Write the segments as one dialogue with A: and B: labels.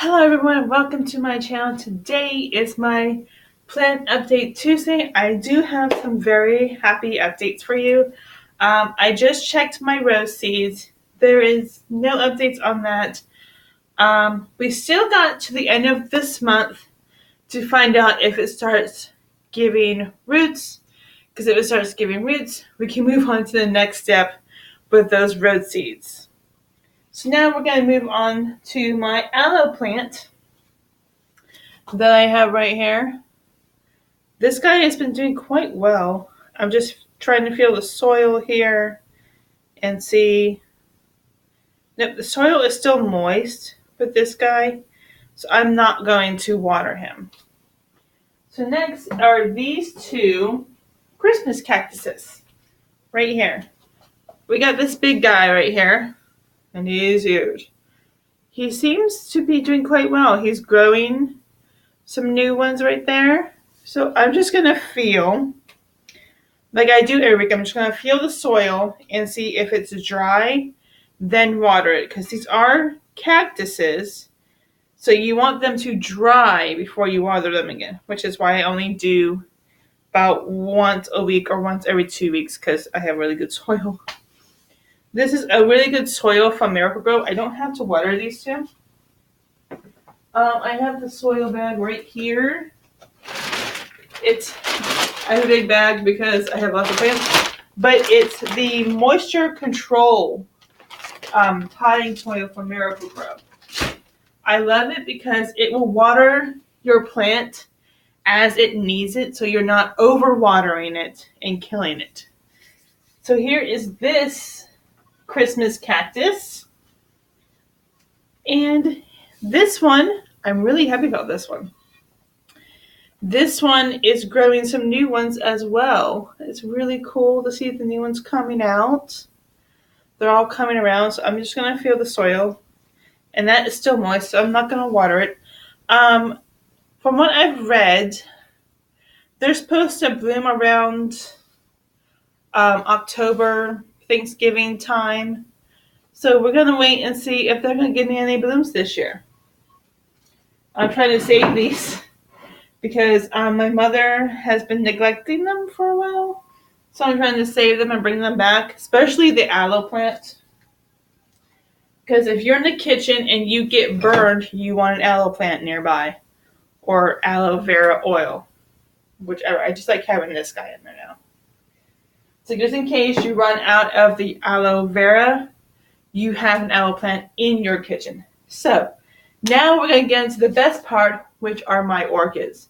A: Hello everyone and welcome to my channel. Today is my plant update Tuesday. I do have some very happy updates for you. I just checked my rose seeds. There is no updates on that. We still got to the end of this month to find out if it starts giving roots. Because if it starts giving roots, we can move on to the next step with those rose seeds. So now we're going to move on to my aloe plant that I have right here. This guy has been doing quite well. I'm just trying to feel the soil here and see. Nope, the soil is still moist with this guy, so I'm not going to water him. So next are these two Christmas cactuses right here. We got this big guy right here, and he is huge. He seems to be doing quite well. He's growing some new ones right there. So I'm just going to feel, like I do every week, I'm just going to feel the soil and see if it's dry, then water it. Because these are cactuses, so you want them to dry before you water them again, which is why I only do about once a week or once every 2 weeks because I have really good soil. This is a really good soil from Miracle-Gro. I don't have to water these two. I have the soil bag right here. I have a big bag because I have lots of plants, but it's the moisture control potting soil from Miracle-Gro. I love it because it will water your plant as it needs it, so you're not overwatering it and killing it. So here is this Christmas cactus, and this one, I'm really happy about this one. This one is growing some new ones as well. It's really cool to see the new ones coming out. They're all coming around, so I'm just going to feel the soil. And that is still moist, so I'm not going to water it. From what I've read, they're supposed to bloom around October, Thanksgiving time. So we're going to wait and see if they're going to give me any blooms this year. I'm trying to save these because my mother has been neglecting them for a while. So I'm trying to save them and bring them back, especially the aloe plant. Because if you're in the kitchen and you get burned, you want an aloe plant nearby. Or aloe vera oil. Whichever. I just like having this guy in there now. So just in case you run out of the aloe vera, you have an aloe plant in your kitchen. So now we're going to get into the best part, which are my orchids.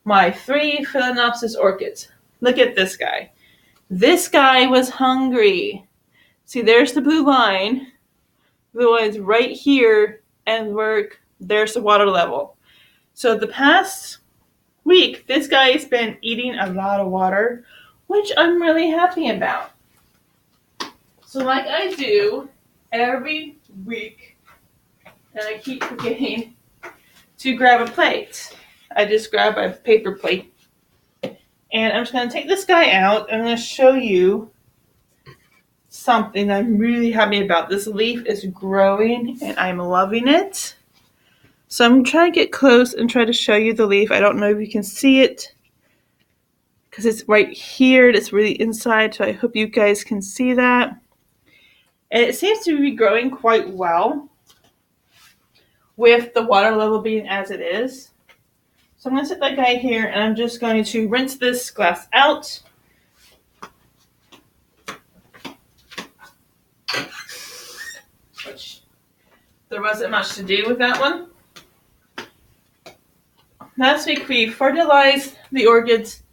A: My 3 Phalaenopsis orchids. Look at this guy. This guy was hungry. See, there's the blue line. The blue line's right here, and there's the water level. So the past week, this guy has been eating a lot of water, which I'm really happy about. So like I do every week, and I keep forgetting to grab a plate. I just grab a paper plate. And I'm just going to take this guy out. I'm going to show you something I'm really happy about. This leaf is growing and I'm loving it. So I'm trying to get close and try to show you the leaf. I don't know if you can see it because it's right here. It's really inside, so I hope you guys can see that. And it seems to be growing quite well with the water level being as it is. So I'm going to set that guy here, and I'm just going to rinse this glass out. Which there wasn't much to do with that one. Last week we fertilized the orchids.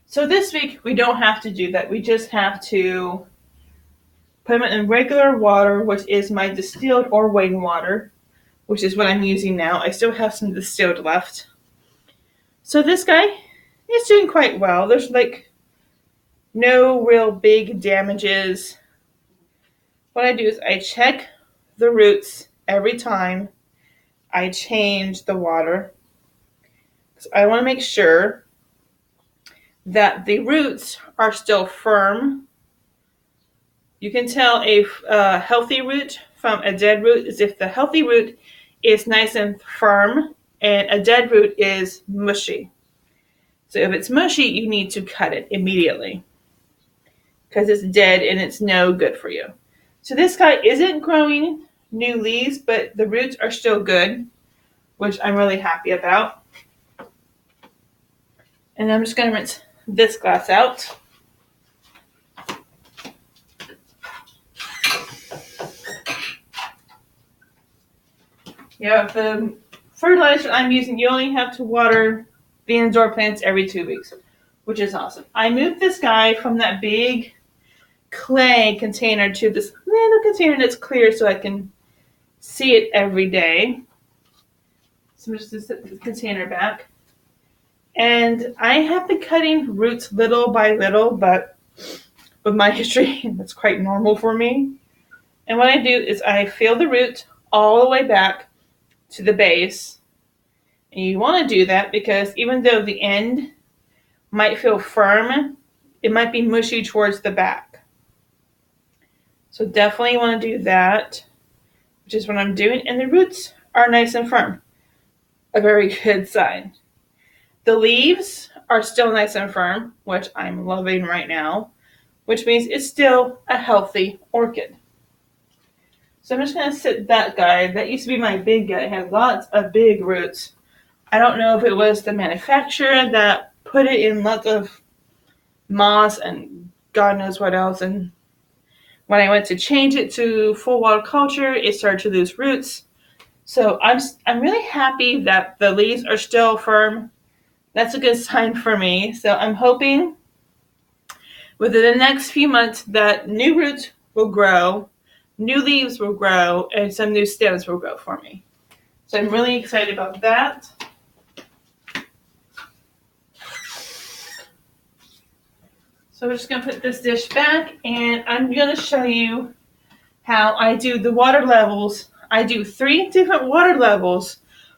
A: So this week we don't have to do that. We just have to put them in regular water, which is my distilled or Wayne water, which is what I'm using now. I still have some distilled left. So this guy is doing quite well. There's like no real big damages. What I do is I check the roots every time I change the water. So I want to make sure that the roots are still firm. You can tell a healthy root from a dead root is if the healthy root is nice and firm, and a dead root is mushy. So if it's mushy, you need to cut it immediately because it's dead and it's no good for you. So this guy isn't growing new leaves, but the roots are still good, which I'm really happy about. And I'm just going to rinse this glass out. Yeah, the fertilizer I'm using, you only have to water the indoor plants every 2 weeks, which is awesome. I moved this guy from that big clay container to this little container that's clear so I can see it every day. So I'm just going to set the container back. And I have been cutting roots little by little, but with my history, that's quite normal for me. And what I do is I feel the root all the way back to the base. And you want to do that because even though the end might feel firm, it might be mushy towards the back. So definitely want to do that, which is what I'm doing. And the roots are nice and firm. A very good sign. The leaves are still nice and firm, which I'm loving right now, which means it's still a healthy orchid. So I'm just going to sit that guy. That used to be my big guy. It had lots of big roots. I don't know if it was the manufacturer that put it in lots of moss and God knows what else. And when I went to change it to full water culture, it started to lose roots. So I'm really happy that the leaves are still firm. That's a good sign for me. So I'm hoping within the next few months that new roots will grow, new leaves will grow, and some new stems will grow for me. So I'm really excited about that. So we're just going to put this dish back, and I'm going to show you how I do the water levels. I do 3 different water levels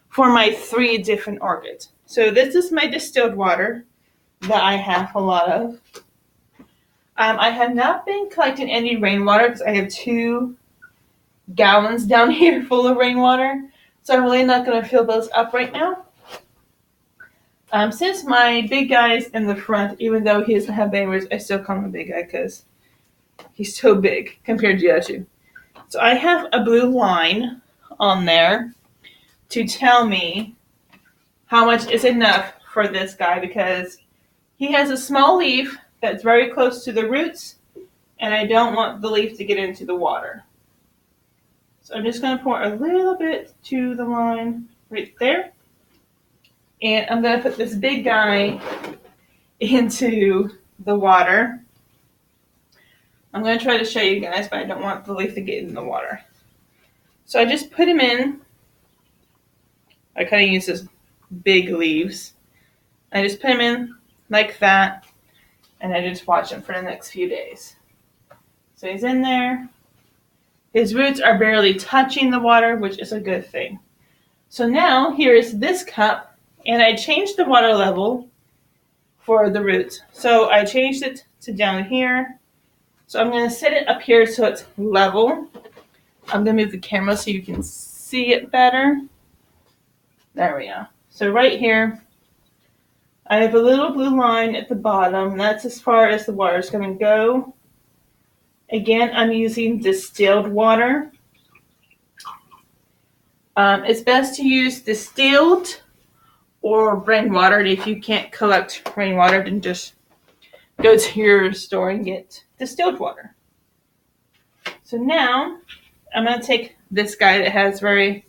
A: for my 3 different orchids. So this is my distilled water that I have a lot of. I have not been collecting any rainwater because I have 2 gallons down here full of rainwater. So I'm really not going to fill those up right now. Since my big guy is in the front, even though he doesn't have neighbors, I still call him a big guy because he's so big compared to the other 2. So I have a blue line on there to tell me how much is enough for this guy because he has a small leaf that's very close to the roots, and I don't want the leaf to get into the water. So I'm just going to pour a little bit to the line right there. And I'm going to put this big guy into the water. I'm going to try to show you guys, but I don't want the leaf to get in the water. So I just put him in. I kind of use his big leaves. I just put him in like that, and I just watch him for the next few days. So he's in there. His roots are barely touching the water, which is a good thing. So now here is this cup. And I changed the water level for the roots. So I changed it to down here. So I'm going to set it up here so it's level. I'm going to move the camera so you can see it better. There we go. So right here, I have a little blue line at the bottom. That's as far as the water is going to go. Again, I'm using distilled water. It's best to use distilled or rainwater. If you can't collect rainwater, then just go to your store and get distilled water. So now I'm going to take this guy that has very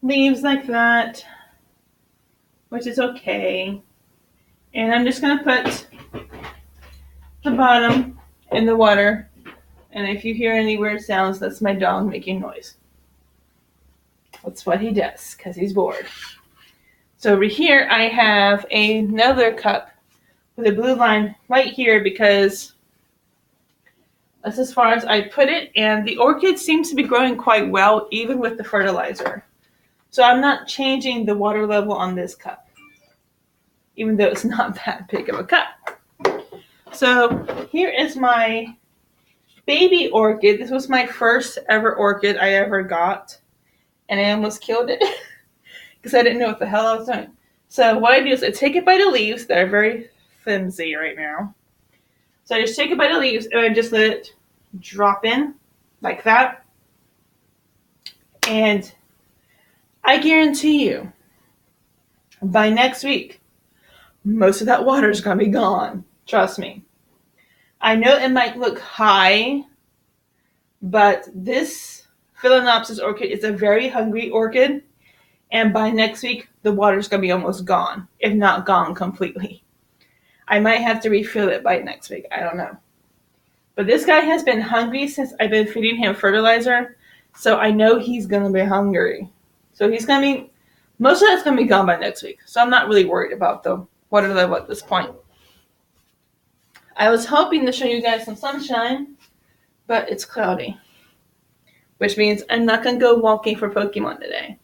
A: leaves like that, which is okay. And I'm just going to put the bottom in the water. And if you hear any weird sounds, that's my dog making noise. That's what he does because he's bored. So over here, I have another cup with a blue line right here because that's as far as I put it. And the orchid seems to be growing quite well, even with the fertilizer. So I'm not changing the water level on this cup, even though it's not that big of a cup. So here is my baby orchid. This was my first ever orchid I ever got. and I almost killed it because I didn't know what the hell I was doing. So what I do is I take it by the leaves that are very flimsy right now. So I just take it by the leaves and I just let it drop in like that. And I guarantee you, by next week, most of that water is going to be gone. Trust me. I know it might look high, but this Phalaenopsis orchid is a very hungry orchid. And by next week, the water's going to be almost gone, if not gone completely. I might have to refill it by next week. I don't know. But this guy has been hungry since I've been feeding him fertilizer. So I know he's going to be hungry. So he's going to be, most of that's going to be gone by next week. So I'm not really worried about the water level at this point. I was hoping to show you guys some sunshine, but it's cloudy. Which means I'm not going to go walking for Pokemon today.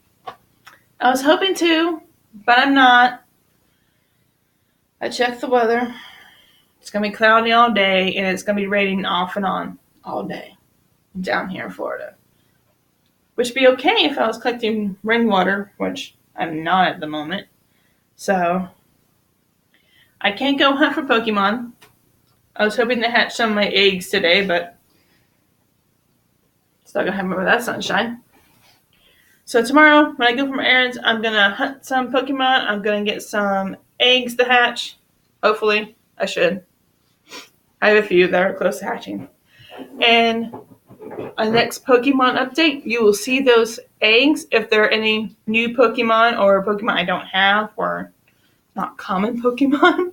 A: I was hoping to, but I'm not. I checked the weather. It's going to be cloudy all day, and it's going to be raining off and on all day down here in Florida. Which would be okay if I was collecting rainwater, which I'm not at the moment. So, I can't go hunt for Pokemon. I was hoping to hatch some of my eggs today, but it's not going to happen with that sunshine. So tomorrow, when I go for my errands, I'm going to hunt some Pokemon. I'm going to get some eggs to hatch. Hopefully. I should. I have a few that are close to hatching. And on next Pokemon update, you will see those eggs. If there are any new Pokemon or Pokemon I don't have or not common Pokemon,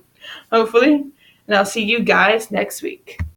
A: hopefully. And I'll see you guys next week.